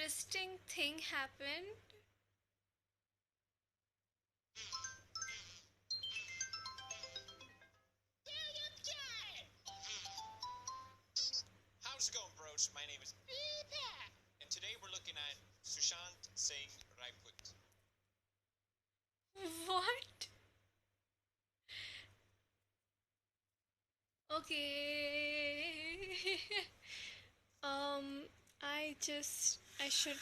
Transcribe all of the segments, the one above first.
interesting thing happened. How's it going, bros? My name is and today we're looking at Sushant saying Raiput. What? Okay. um, I should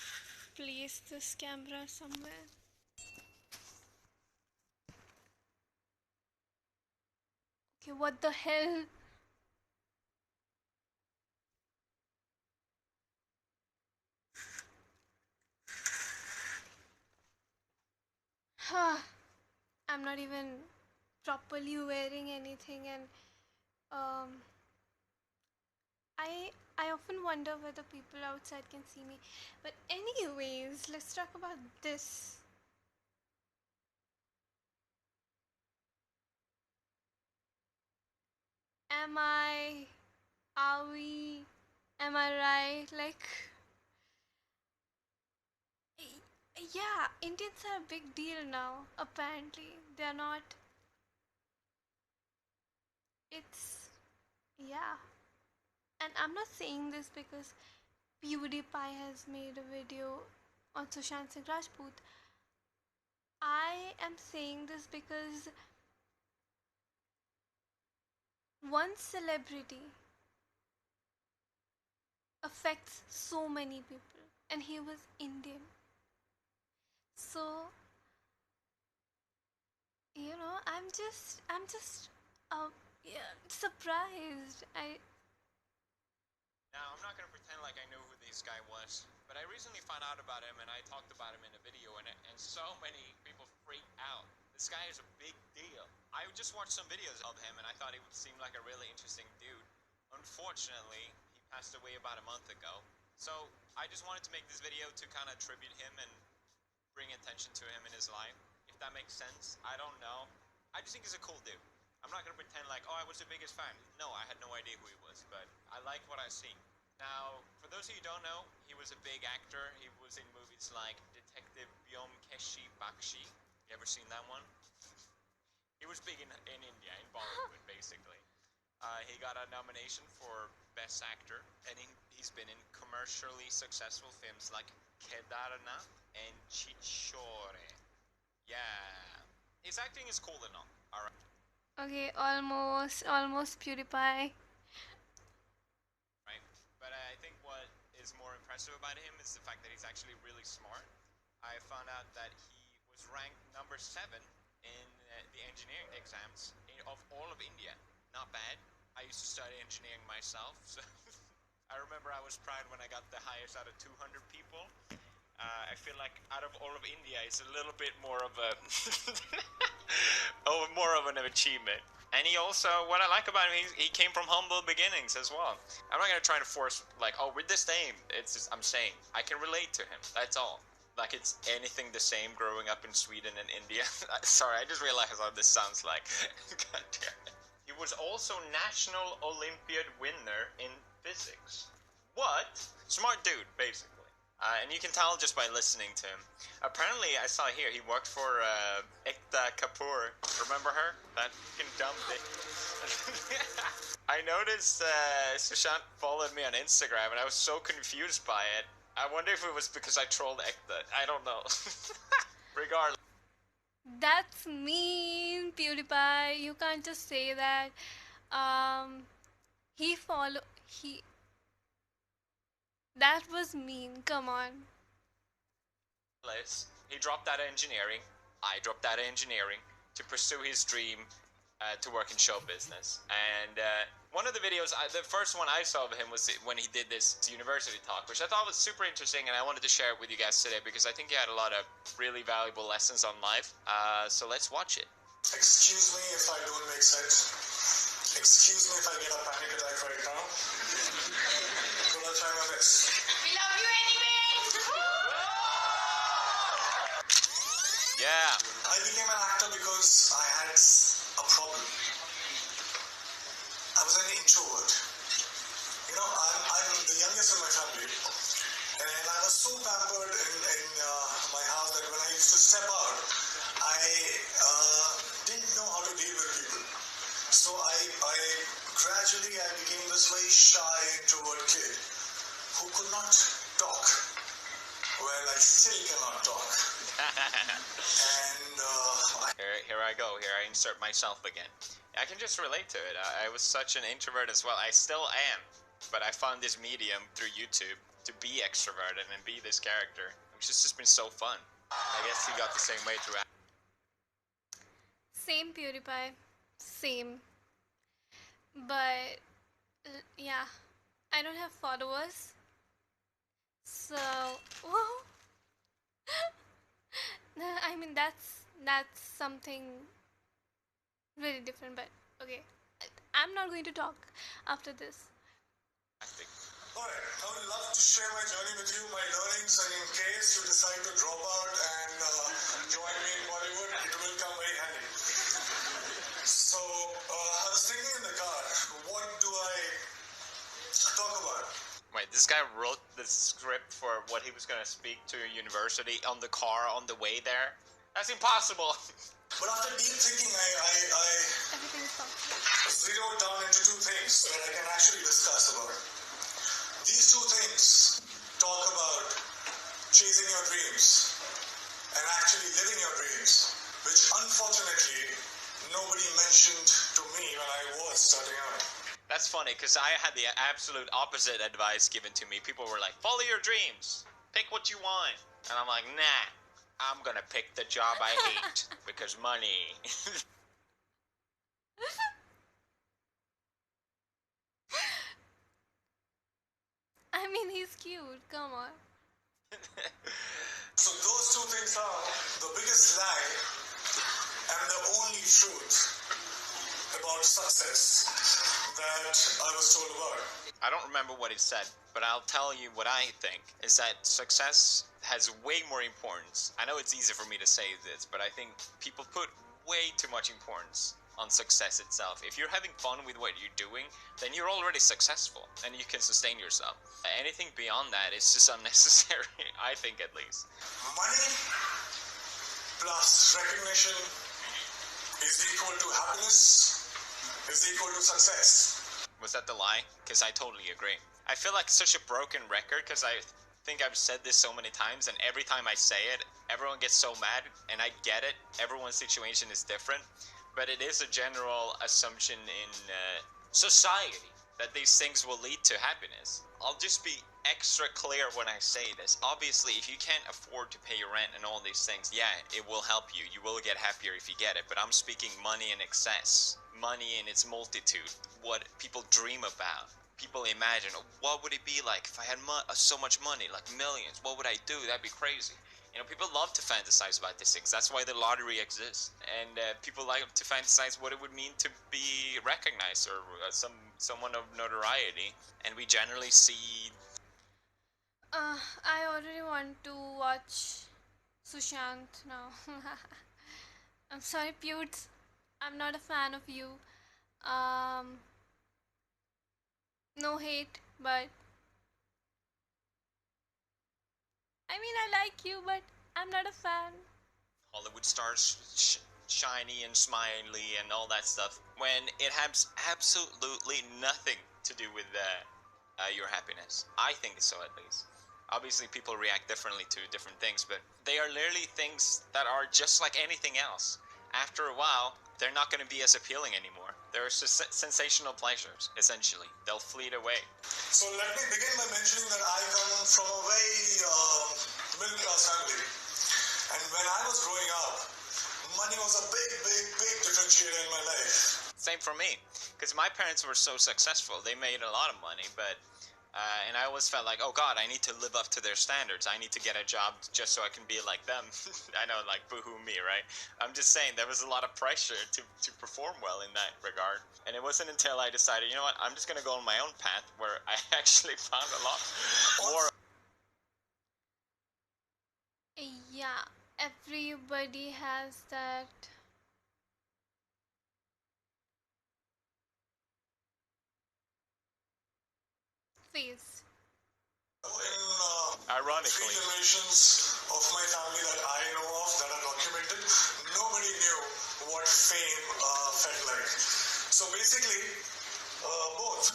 place this camera somewhere. Okay, what the hell? I'm not even properly wearing anything, and um, I often wonder whether people outside can see me. But anyways, let's talk about this. Am I? Are we? Am I right? Like, yeah, Indians are a big deal now. Apparently, they're not. It's yeah, and I'm not saying this because PewDiePie has made a video on Sushant Singh Rajput. I am saying this because one celebrity affects so many people, and he was Indian. So, I'm just, yeah, surprised. Now, I'm not gonna pretend like I knew who this guy was, but I recently found out about him and I talked about him in a video, and so many people freaked out. This guy is a big deal. I just watched some videos of him and I thought he would seem like a really interesting dude. Unfortunately, he passed away about a month ago. So I just wanted to make this video to kind of tribute him and bring attention to him in his life. If that makes sense, I don't know. I just think he's a cool dude. I'm not gonna pretend like, oh, I was the biggest fan. No, I had no idea who he was, but I like what I see. Now, for those of you who don't know, he was a big actor. He was in movies like Detective Byomkeshi Bakshi. You ever seen that one? He was big in India, in Bollywood, basically. He got a nomination for Best Actor, and he's been in commercially successful films like Kedarnath and Chichore. Yeah. His acting is cool enough, alright? Okay, almost PewDiePie. Right? But I think what is more impressive about him is the fact that he's actually really smart. I found out that he was ranked number 7 in the engineering exams of all of India. Not bad. I used to study engineering myself, so I remember I was proud when I got the highest out of 200 people. I feel like out of all of India, it's a little bit more of a, oh, more of an achievement. And he also, what I like about him, he came from humble beginnings as well. I'm not gonna try to force like, oh, we're the same. It's just, I'm saying I can relate to him. That's all. Like it's anything the same growing up in Sweden and India. Sorry, I just realized how this sounds like. God damn it. He was also National Olympiad winner in physics. What? Smart dude, basically. And you can tell just by listening to him. Apparently, I saw here he worked for Ekta Kapoor. Remember her? That fucking dumb bitch. I noticed Sushant followed me on Instagram, and I was so confused by it. I wonder if it was because I trolled Ekta. I don't know. Regardless. That's mean, PewDiePie. You can't just say that. Um, he follow he. That was mean. Come on. He dropped out of engineering. I dropped out of engineering to pursue his dream to work in show business. And one of the videos, the first one I saw of him was when he did this university talk, which I thought was super interesting, and I wanted to share it with you guys today because I think he had a lot of really valuable lessons on life. So let's watch it. Excuse me if I don't make sense. Excuse me if I get a panic attack right now. Thoda try my best. We love you anyway. Yeah. I became an actor because I had a problem. I was an introvert. I'm the youngest in my family. And I was so I became this very shy, introvert kid who could not talk. Well, I still cannot talk. And here I go. Here I insert myself again. I can just relate to it. I was such an introvert as well. I still am. But I found this medium through YouTube to be extroverted and be this character, which has just been so fun. I guess he got the same way through. Same PewDiePie. Same. But yeah, I don't have followers. So, whoa. I mean that's something really different, but okay. I'm not going to talk after this. Alright, I would love to share my journey with you, my learnings, and in case you decide to drop out and join me in Bollywood, it will come very handy. So, I was thinking in the car, what do I talk about? Wait, this guy wrote the script for what he was going to speak to a university on the car on the way there? That's impossible! But after deep thinking, I Everything is possible. zeroed down into two things that I can actually discuss about. These two things talk about chasing your dreams and actually living your dreams, which unfortunately nobody mentioned to me when I was starting out. That's funny, because I had the absolute opposite advice given to me. People were like, follow your dreams, pick what you want. And I'm like, nah, I'm gonna pick the job I hate, because money. I mean, he's cute. Come on. So those two things are the biggest lie and the only truth about success that I was told about. I don't remember what he said, but I'll tell you what I think, is that success has way more importance. I know it's easy for me to say this, but I think people put way too much importance on success itself. If you're having fun with what you're doing, then you're already successful, and you can sustain yourself. Anything beyond that is just unnecessary, I think at least. Money plus recognition is equal to happiness, is equal to success. Was that the lie? Because I totally agree. I feel like such a broken record, because I think I've said this so many times, and every time I say it, everyone gets so mad, and I get it. Everyone's situation is different, but it is a general assumption in society that these things will lead to happiness. I'll just be extra clear when I say this. Obviously, if you can't afford to pay your rent and all these things, yeah, it will help you. You will get happier if you get it, but I'm speaking money in excess. Money in its multitude. What people dream about. People imagine, what would it be like if I had so much money, like millions? What would I do? That'd be crazy. You know, people love to fantasize about these things. That's why the lottery exists. And people like to fantasize what it would mean to be recognized or someone of notoriety. And we generally see... I already want to watch Sushant now. I'm sorry, Pewds. I'm not a fan of you. No hate, but I mean, I like you, but I'm not a fan. Hollywood stars shiny and smiley and all that stuff, when it has absolutely nothing to do with your happiness. I think so, at least. Obviously, people react differently to different things, but they are literally things that are just like anything else. After a while, they're not going to be as appealing anymore. They're sensational pleasures, essentially. They'll fleet away. So let me begin by mentioning that I come from a very middle-class family. And when I was growing up, money was a big differentiator in my life. Same for me, because my parents were so successful. They made a lot of money, but... and I always felt like, oh God, I need to live up to their standards. I need to get a job just so I can be like them. I know, like, boo-hoo me, right? I'm just saying, there was a lot of pressure to perform well in that regard. And it wasn't until I decided, you know what, I'm just going to go on my own path, where I actually found a lot more. Yeah, everybody has that phase. Ironically, 3 generations of my family that I know of that are documented, nobody knew what fame felt like. So basically, Both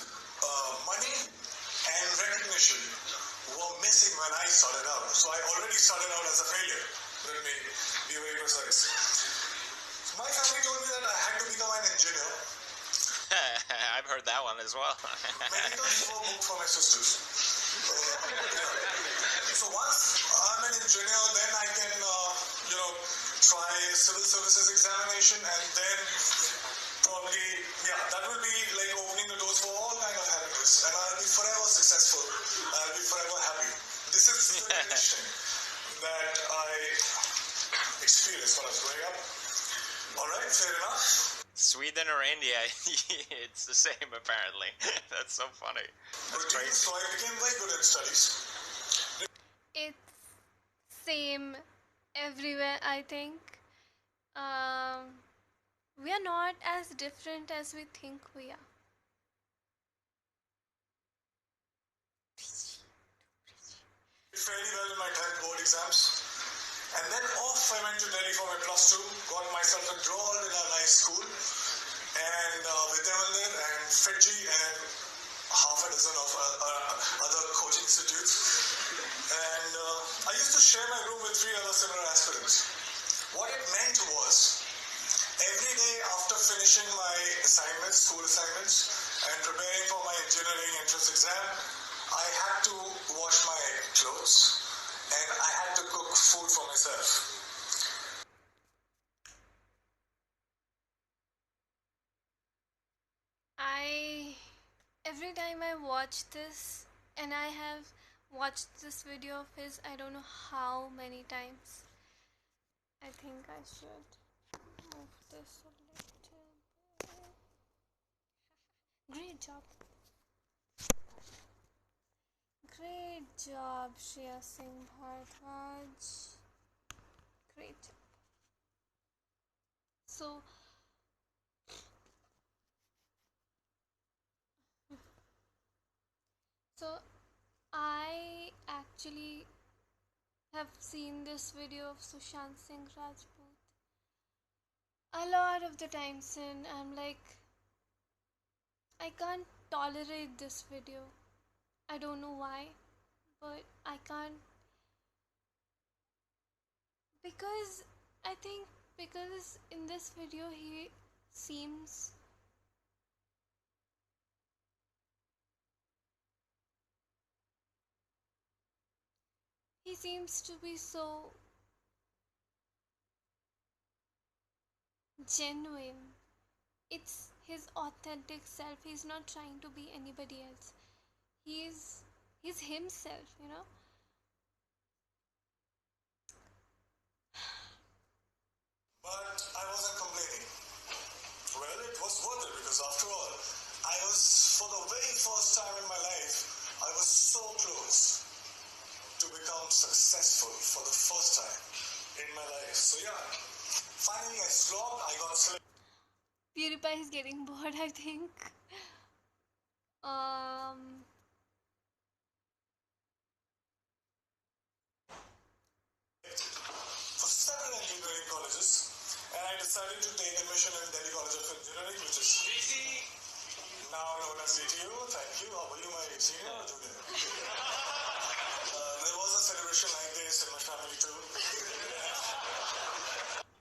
money and recognition were missing when I started out. So I already started out as a failure. Let me be very precise. My family told me that I had to become an engineer. I've heard that one as well. Medicals were booked for my sisters. So once I'm an engineer, then I can, try civil services examination, and then probably, that will be like opening the doors for all kind of happiness, and I'll be forever successful. I'll be forever happy. This is the condition that I experienced when I was growing up. All right, fair enough. Sweden or India, it's the same apparently. That's so funny. That's crazy. So I became very good at studies. It's same everywhere, I think. We are not as different as we think we are. Fairly well in my 10th board exams. And then off I went to Delhi for my plus 2, got myself enrolled in a nice school, and Vidyamandir and Fiji and half a dozen of other coaching institutes. And I used to share my room with 3 other similar aspirants. What it meant was, every day after finishing my assignments, school assignments, and preparing for my engineering entrance exam, I had to wash my clothes and I had to cook food for myself. Every time I watch this, and I have watched this video of his, I don't know how many times. I think I should move this a little bit. Great job. Great job, Shreya Singh Bharadwaj. Great job. So I actually have seen this video of Sushant Singh Rajput a lot of the times, and I'm like, I can't tolerate this video. I don't know why, but I can't, because I think because in this video he seems to be so genuine. It's his authentic self. He's not trying to be anybody else. He's himself, you know. But I wasn't complaining. Well, it was worth it because after all, I was, for the very first time in my life, I was so close to become successful for the first time in my life. So yeah, finally I slogged, I got selected. PewDiePie is getting bored, I think. For several engineering colleges, and I decided to take admission in Delhi College of Engineering, which is now known as DTU. Thank you. How are you, my senior or junior? There was a celebration like this in my family too.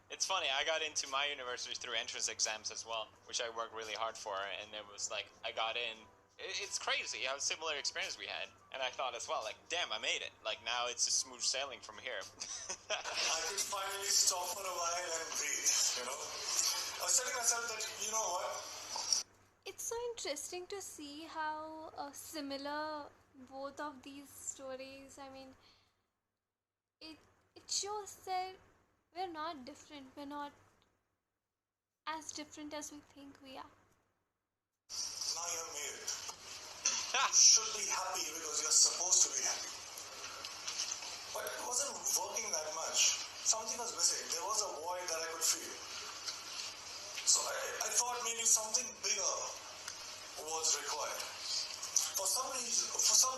It's funny, I got into my university through entrance exams as well, which I worked really hard for, and it was like, I got in. It's crazy how similar experience we had, and I thought as well, like, damn, I made it. Like, now it's just smooth sailing from here. I could finally stop for a while and breathe, you know. I was telling myself that, you know what? It's so interesting to see how similar both of these stories. I mean, it shows that we're not different. We're not as different as we think we are. Now you're made it. You should be happy because you're supposed to be happy. But it wasn't working that much. Something was missing. There was a void that I could feel. So I thought maybe something bigger was required. For some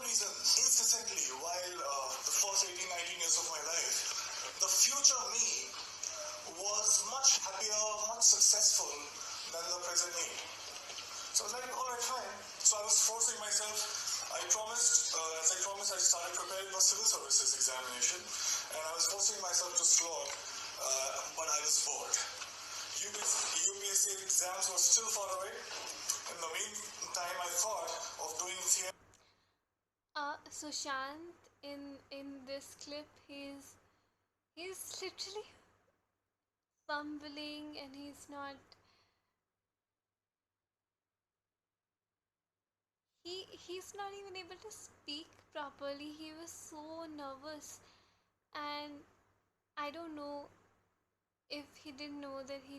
reason, incessantly, while the first 18, 19 years of my life, the future me was much happier, much successful than the present me. So I was like, alright, fine. So I was forcing myself. I promised, I started preparing for civil services examination, and I was forcing myself to slog, but I was bored. UPSC exams were still far away. In the meantime, I thought of doing theatre. Sushant in this clip, he's literally fumbling, and he's not even able to speak properly. He was so nervous, and I don't know if he didn't know that he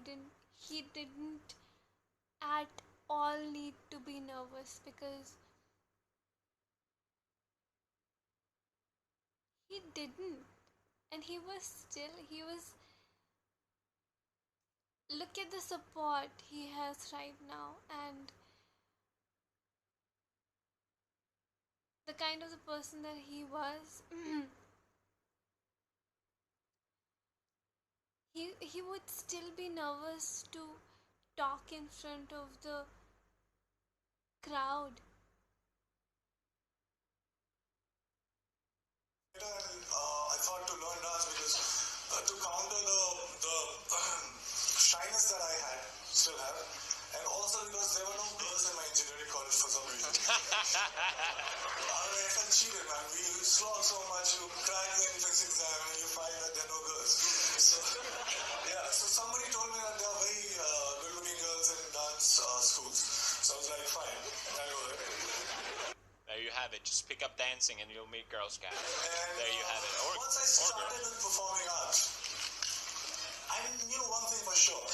didn't at all need to be nervous, because he didn't. And he was look at the support he has right now, and the kind of the person that he was. He would still be nervous to talk in front of the crowd. And I thought to learn dance because to counter the shyness that I still have, and also because there were no girls in my engineering college for some reason. I felt cheated, man. We slog so much, you crack the entrance exam, and you find that there are no girls. So, yeah, so somebody told me that there are very good-looking girls in dance schools. So I was like, fine, I'll go there. There you have it. Just pick up dancing and you'll meet Girl Scouts. And There you have it. once I started in performing arts, I knew one thing for sure.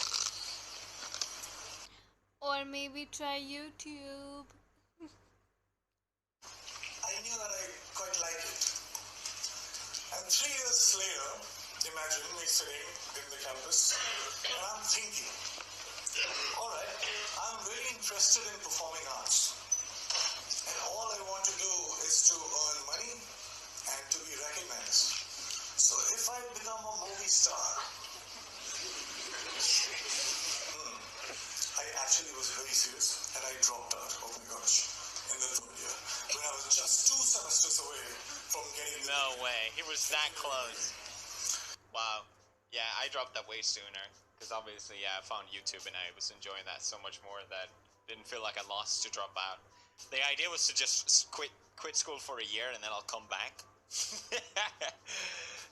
Or maybe try YouTube. I knew that I quite liked it. And 3 years later, imagine me sitting in the campus, and I'm thinking, alright, I'm really interested in performing arts. And all I want to do is to earn money and to be recognized. So if I become a movie star, I actually was very serious and I dropped out. Oh my gosh. In the third year. When I was just 2 semesters away from getting the No way. He was that close. Wow. Yeah, I dropped that way sooner. Because obviously, yeah, I found YouTube and I was enjoying that so much more that didn't feel like I lost to drop out. The idea was to just quit school for a year and then I'll come back.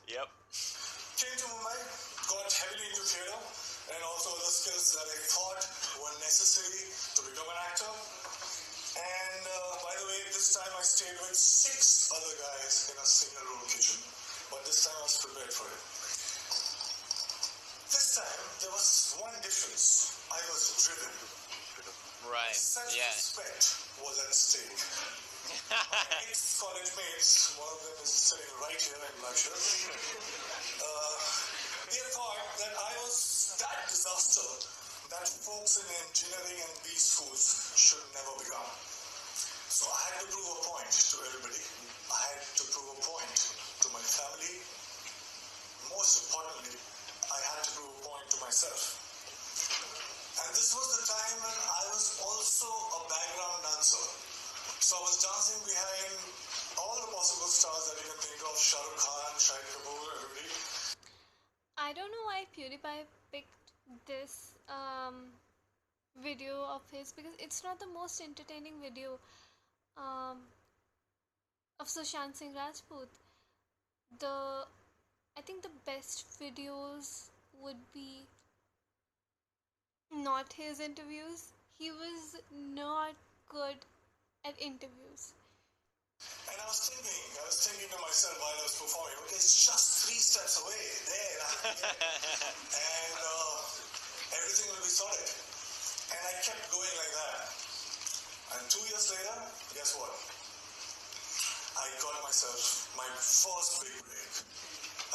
Yep. Came to Mumbai, got heavily into theatre and also other skills that I thought were necessary to become an actor. And by the way, this time I stayed with 6 other guys in a single room kitchen. But this time I was prepared for it. This time there was one difference. I was driven. Right. Yeah. Self-respect was at stake. My ex-college mates, one of them is sitting right here in my shirt, they thought that I was that disaster that folks in engineering and B schools should never become. So I had to prove a point to everybody. I had to prove a point to my family. Most importantly, I had to prove a point to myself. And this was the time when I was also a background dancer. So I was dancing behind all the possible stars that you can think of, Shah Rukh Khan, Shahid Kapoor, everybody. I don't know why PewDiePie picked this video of his, because it's not the most entertaining video of Sushant Singh Rajput. I think the best videos would be not his interviews. He was not good at interviews. And I was thinking to myself while I was performing, okay, it's just 3 steps away, there, and everything will be sorted. And I kept going like that. And 2 years later, guess what? I got myself my first big break.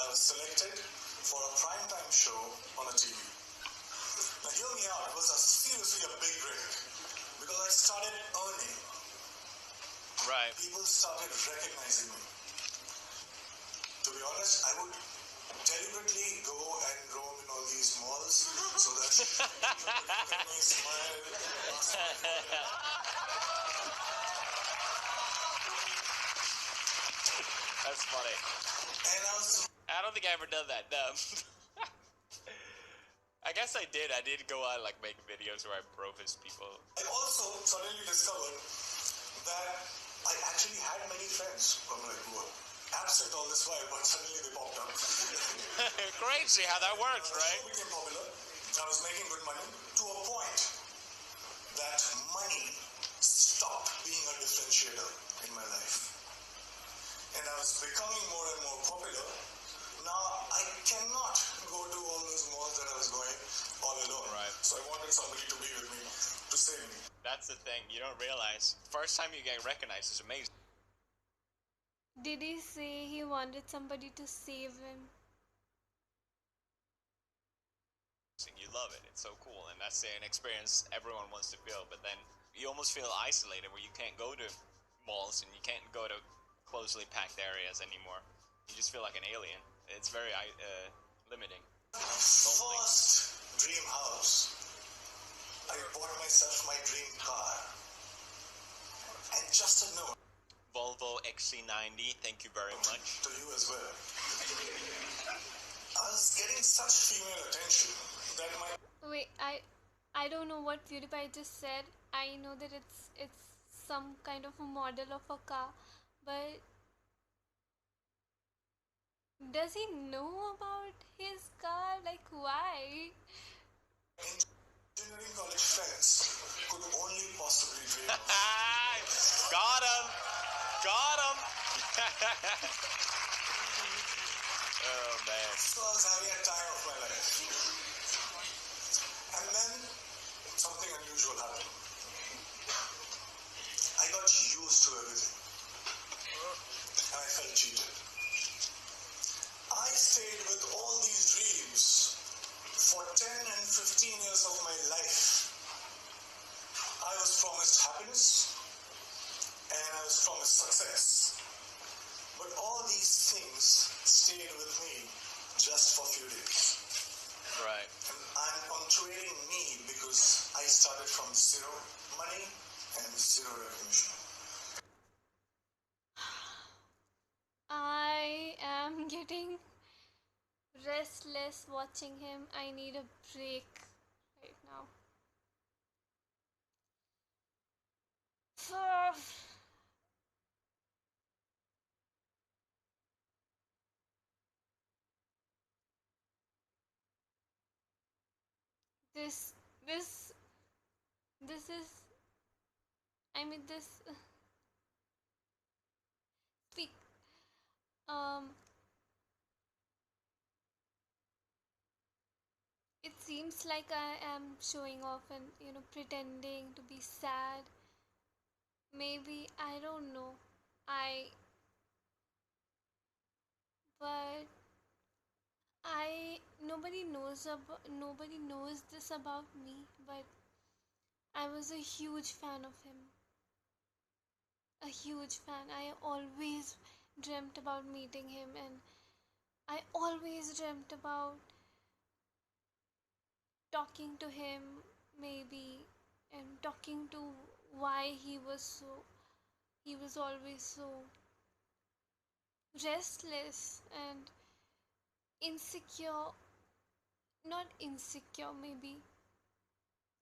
I was selected for a primetime show on a TV. Now hear me out, it was seriously a big break. Because I started earning. Right. People started recognizing me. To be honest, I would deliberately go and roam in all these malls so that people would look at me, smile, ask my photo. That's funny. And I don't think I ever done that. No. I guess I did. I did go out like make videos where I profess people. I also suddenly discovered that I actually had many friends from like who were absent all this while, but suddenly they popped up. Crazy how that works, The right? show became popular. I was making good money to a point that money stopped being a differentiator in my life. And I was becoming more and more popular. Now I cannot go to all those malls that I was going all alone. Right. So I wanted somebody to be with me, to save me. That's the thing. You don't realize. First time you get recognized is amazing. Did he say he wanted somebody to save him? You love it. It's so cool. And that's an experience everyone wants to feel. But then you almost feel isolated where you can't go to malls and you can't go to closely packed areas anymore. You just feel like an alien. It's very limiting. First dream house. I bought myself my dream car. And just a note Volvo XC90, thank you very much. to you as well. I was getting such female attention that my Wait, I don't know what PewDiePie just said. I know that it's some kind of a model of a car, but does he know about his car? Like, why? engineering college friends could only possibly dream of. Got him! Got him! Oh man. So I was having a time of my life. And then something unusual happened. I got used to everything. And I felt cheated. I stayed with all these dreams for 10 and 15 years of my life. I was promised happiness and I was promised success. But all these things stayed with me just for a few days. Right. And I'm punctuating me because I started from zero money and zero recognition. I am getting restless watching him. I need a break right now. This, this, this is. I mean, this. Speak. Um. It seems like I am showing off and pretending to be sad. Maybe I don't know. I but I nobody knows this about me, but I was a huge fan of him. A huge fan. I always dreamt about meeting him, and I always dreamt about talking to him, maybe, and talking to why he was always so restless and insecure. Not insecure, maybe.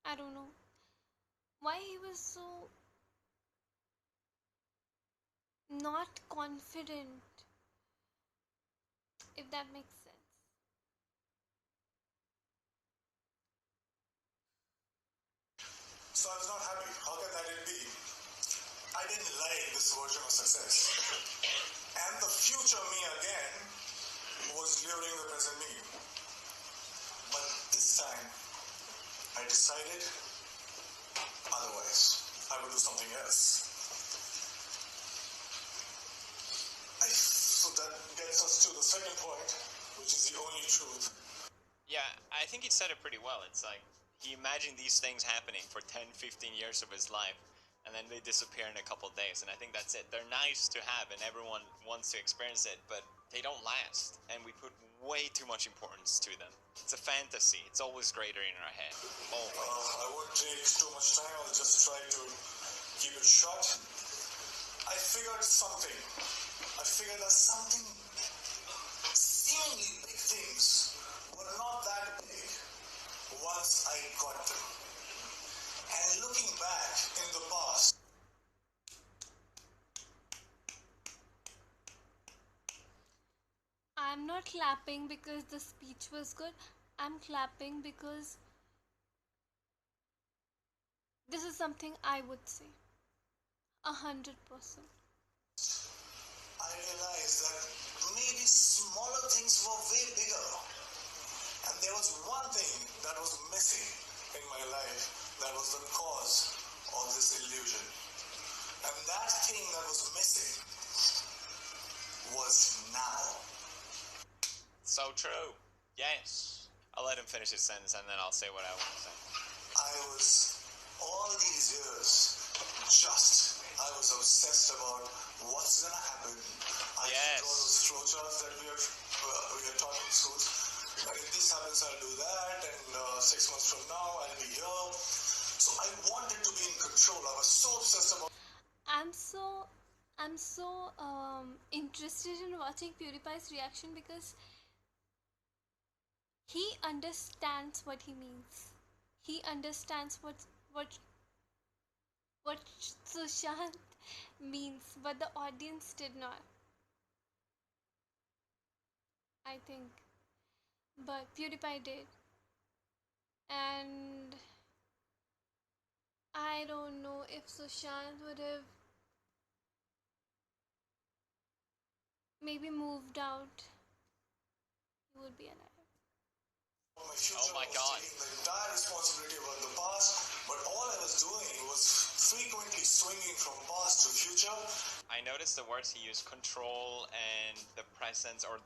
I don't know. Why he was so not confident, if that makes sense. So I was not happy. How can that be? I didn't like this version of success. And the future me again was luring the present me. But this time, I decided otherwise. I would do something else. So that gets us to the second point, which is the only truth. Yeah, I think he said it pretty well. It's like he imagined these things happening for 10, 15 years of his life. and then they disappear in a couple days, and I think that's it. They're nice to have, and everyone wants to experience it, but they don't last, and we put way too much importance to them. It's a fantasy. It's always greater in our head. Always. I won't take too much time. I'll just try to keep it short. I figured something. I figured that something seemingly big things were not that big once I got them. And looking back in the past, I'm not clapping because the speech was good. I'm clapping because this is something I would say. 100%. I realized that maybe smaller things were way bigger. And there was one thing that was missing in my life that was the cause of this illusion. And that thing that was missing was now. So true. Yes. I'll let him finish his sentence, and then I'll say what I want to say. I was, all these years, I was obsessed about what's gonna happen. I did all those flowcharts that we are talking through. And if this happens, I'll do that, and 6 months from now, I'll be here. So I wanted to be in control. I was so obsessed about. I'm so interested in watching PewDiePie's reaction because he understands what he means. He understands what Sushant means, but the audience did not. I think, but PewDiePie did, and I don't know if Sushant would have maybe moved out. He would be alive. My future, oh my God. taking the entire responsibility about the past, but all I was doing was frequently swinging from past to future. I noticed the words he used, control and the present or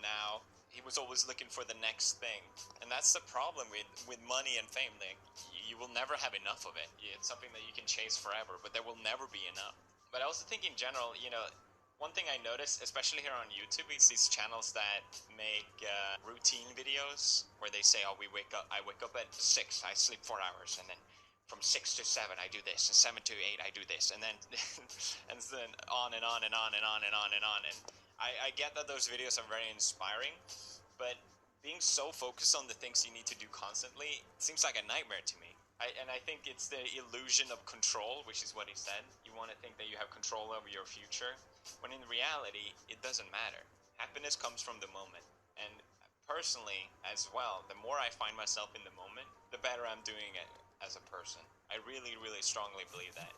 now. He was always looking for the next thing, and that's the problem with money and fame. Like, you will never have enough of it. It's something that you can chase forever, but there will never be enough. But I also think in general, one thing I noticed, especially here on YouTube, is these channels that make routine videos where they say, "Oh, I wake up at 6, I sleep 4 hours, and then from 6 to 7 I do this, and 7 to 8 I do this," and then and then on and on and on and on and on and on. And I get that those videos are very inspiring, but being so focused on the things you need to do constantly seems like a nightmare to me. And I think it's the illusion of control, which is what he said. You want to think that you have control over your future, when in reality, it doesn't matter. Happiness comes from the moment. And personally, as well, the more I find myself in the moment, the better I'm doing it as a person. I really, really strongly believe that.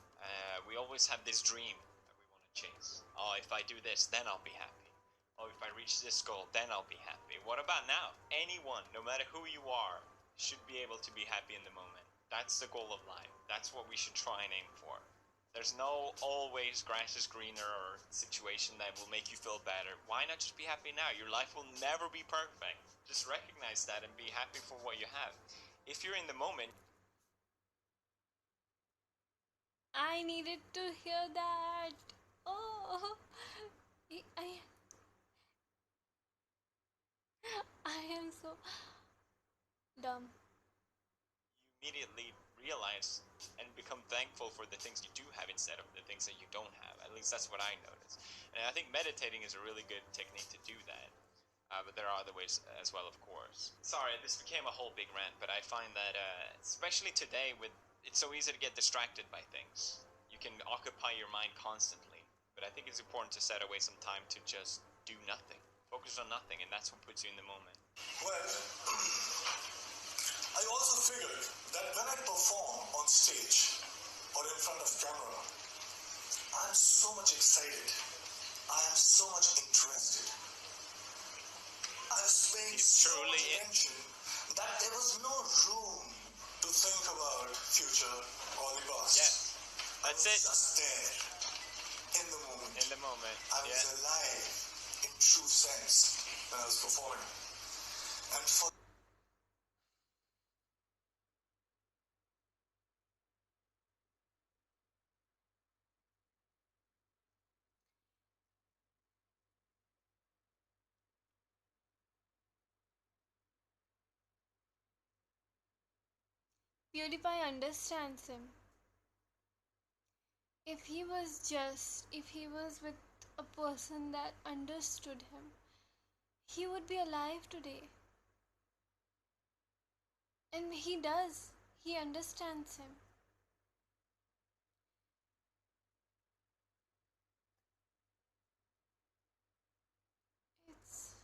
We always have this dream that we want to chase. Oh, if I do this, then I'll be happy. Oh, if I reach this goal, then I'll be happy. What about now? Anyone, no matter who you are, should be able to be happy in the moment. That's the goal of life. That's what we should try and aim for. There's no always grass is greener or situation that will make you feel better. Why not just be happy now? Your life will never be perfect. Just recognize that and be happy for what you have. If you're in the moment, I needed to hear that. Oh, I, I am so dumb. you immediately realize and become thankful for the things you do have instead of the things that you don't have. At least that's what I noticed. And I think meditating is a really good technique to do that. But there are other ways as well, of course. Sorry, this became a whole big rant, but I find that, especially today, it's so easy to get distracted by things. You can occupy your mind constantly, but I think it's important to set away some time to just do nothing. Focus on nothing, and that's what puts you in the moment. Well, I also figured that when I perform on stage or in front of camera, I'm so much excited. I am so much interested. I was paying so much attention that there was no room to think about future or the past. Yeah, that's it. Just there, in the moment. In the moment. I was alive in true sense when I was performing. And for PewDiePie understands him. If he was with a person that understood him, he would be alive today. And he does. He understands him. It's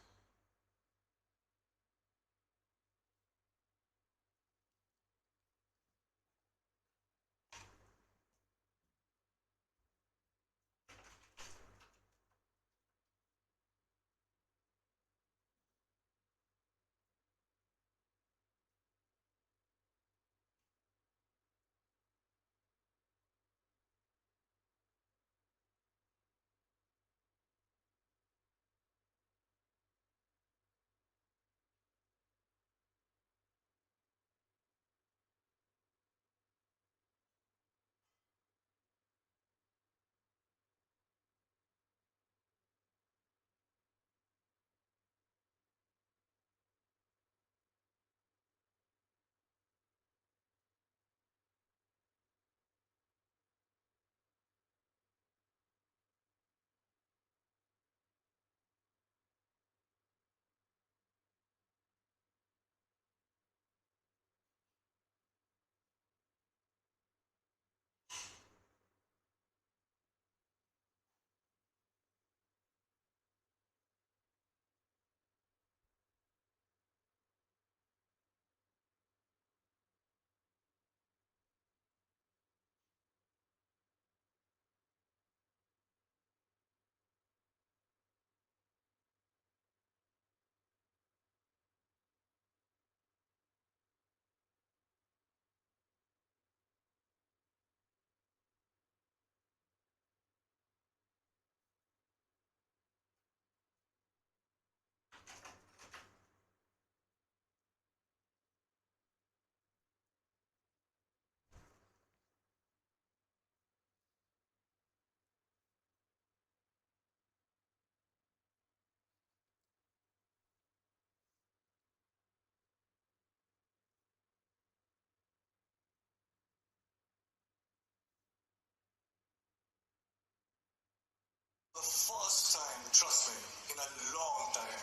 The first time, trust me, in a long time.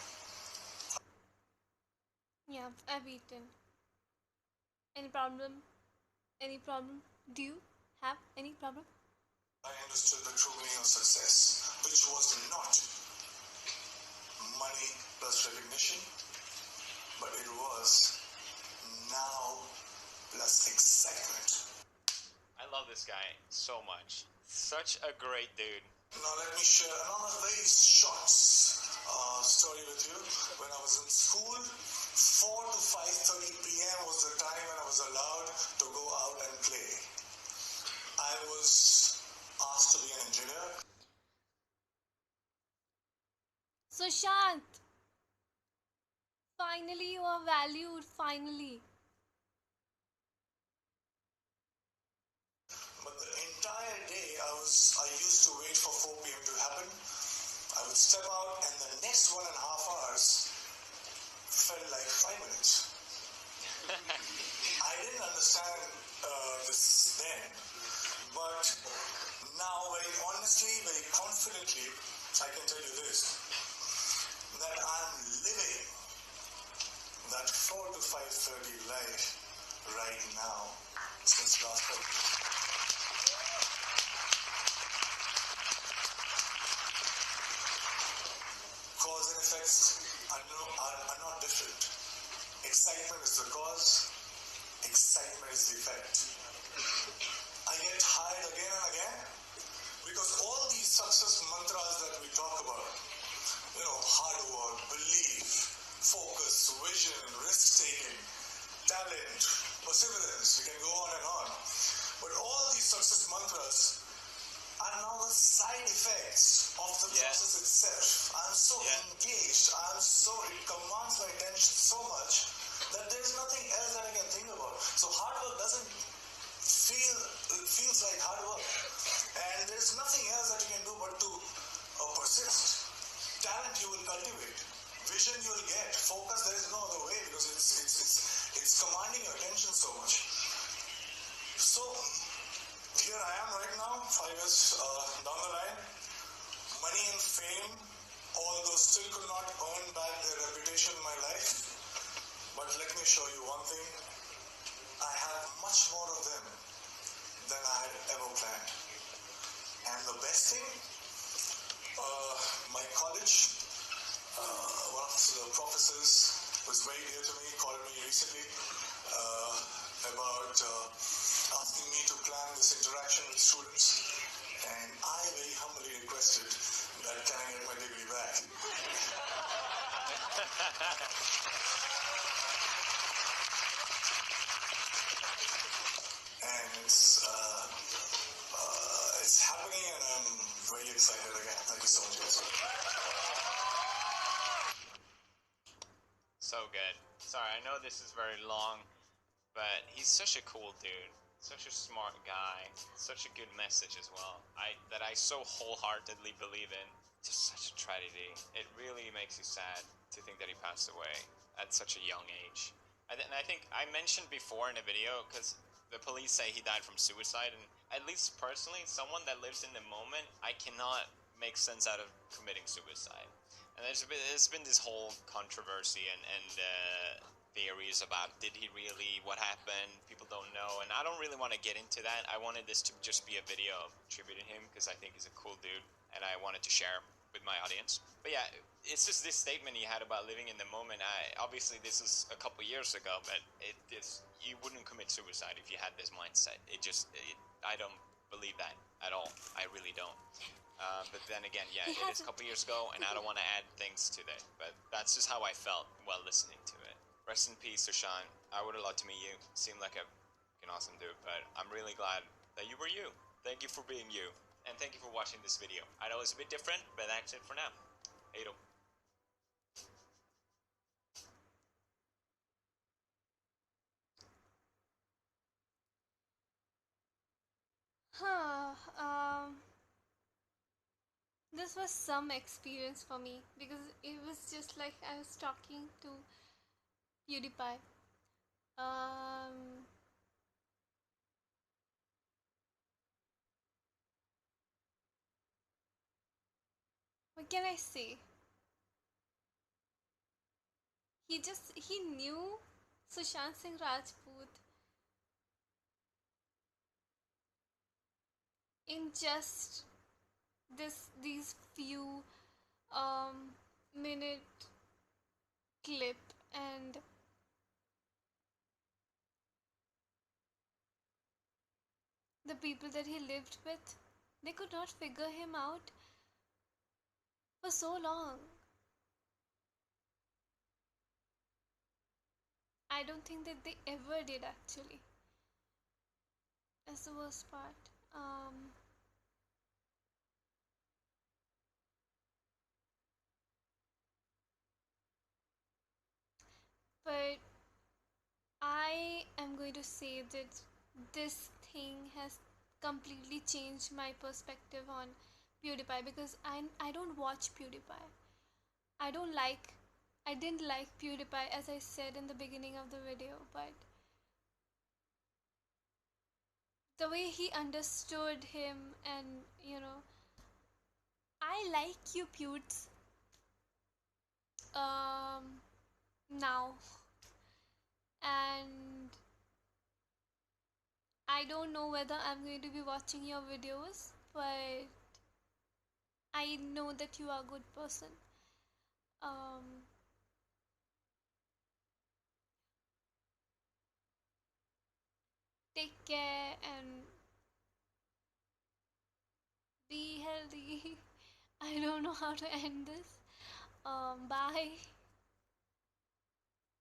yeah, I've eaten. Any problem? Any problem? Do you have any problem? I understood the true meaning of success, which was not money plus recognition, but it was now plus excitement. I love this guy so much. Such a great dude. Now let me share another very short story with you. When I was in school, 4 to 5:30 p.m. was the time when I was allowed to go out and play. I was asked to be an engineer. Sushant! Finally, you are valued. Finally. But the entire day I used to wait for 4 p.m. to happen. I would step out and the next 1.5 hours felt like 5 minutes. I didn't understand this then, but now very honestly, very confidently, I can tell you this, that I'm living that 4 to 5:30 life right now since last week. Cause and effects are not different. Excitement is the cause, excitement is the effect. I get tired again and again because all these success mantras that we talk about, hard work, belief, focus, vision, risk taking, talent, perseverance, we can go on and on. But all these success mantras are now the side effects of the process itself. I'm so engaged, it commands my attention so much that there's nothing else that I can think about. So hard work doesn't feels like hard work. And there's nothing else that you can do but to persist. Talent you will cultivate. Vision you will get. Focus, there is no other way because it's commanding your attention so much. So, here I am right now, 5 years down the line. Money and fame, although still could not earn back their reputation in my life. But let me show you one thing. I have much more of them than I had ever planned. And the best thing, my college, one of the professors was very dear to me, called me recently about asking me to plan this interaction with students. And I very humbly requested that can I get my degree back? And it's happening, and I'm very excited again. Thank you so much, guys. So good. Sorry, I know this is very long, but he's such a cool dude, such a smart guy, such a good message as well. That I so wholeheartedly believe in. Just such a tragedy. It really makes you sad to think that he passed away at such a young age. And I think I mentioned before in a video, because the police say he died from suicide, and at least personally, someone that lives in the moment, I cannot make sense out of committing suicide. And there's been this whole controversy and theories about did he really, what happened, people don't know, and I don't really want to get into that. I wanted this to just be a video of tributing him because I think he's a cool dude and I wanted to share with my audience. But yeah, it's just this statement he had about living in the moment. Obviously this is a couple years ago, but you wouldn't commit suicide if you had this mindset. I don't believe that at all. I really don't. But then again, yeah, it is a couple years ago, and I don't want to add things to that. But that's just how I felt while listening to it. Rest in peace, Sushant. I would have loved to meet you. Seemed like a fucking awesome dude, but I'm really glad that you were you. Thank you for being you, and thank you for watching this video. I know it's a bit different, but that's it for now. Hey, Huh. This was some experience for me because it was just like I was talking to PewDiePie. Um, what can I say? He knew Sushant Singh Rajput in just these few minute clip, and the people that he lived with, they could not figure him out for so long. I don't think that they ever did actually. That's the worst part. But I am going to say that this thing has completely changed my perspective on PewDiePie because I don't watch PewDiePie. I don't like I didn't like PewDiePie as I said in the beginning of the video, but the way he understood him, and I like you Pewds now, and I don't know whether I'm going to be watching your videos, but I know that you are a good person. Um, Take care and be healthy. I don't know how to end this. Bye.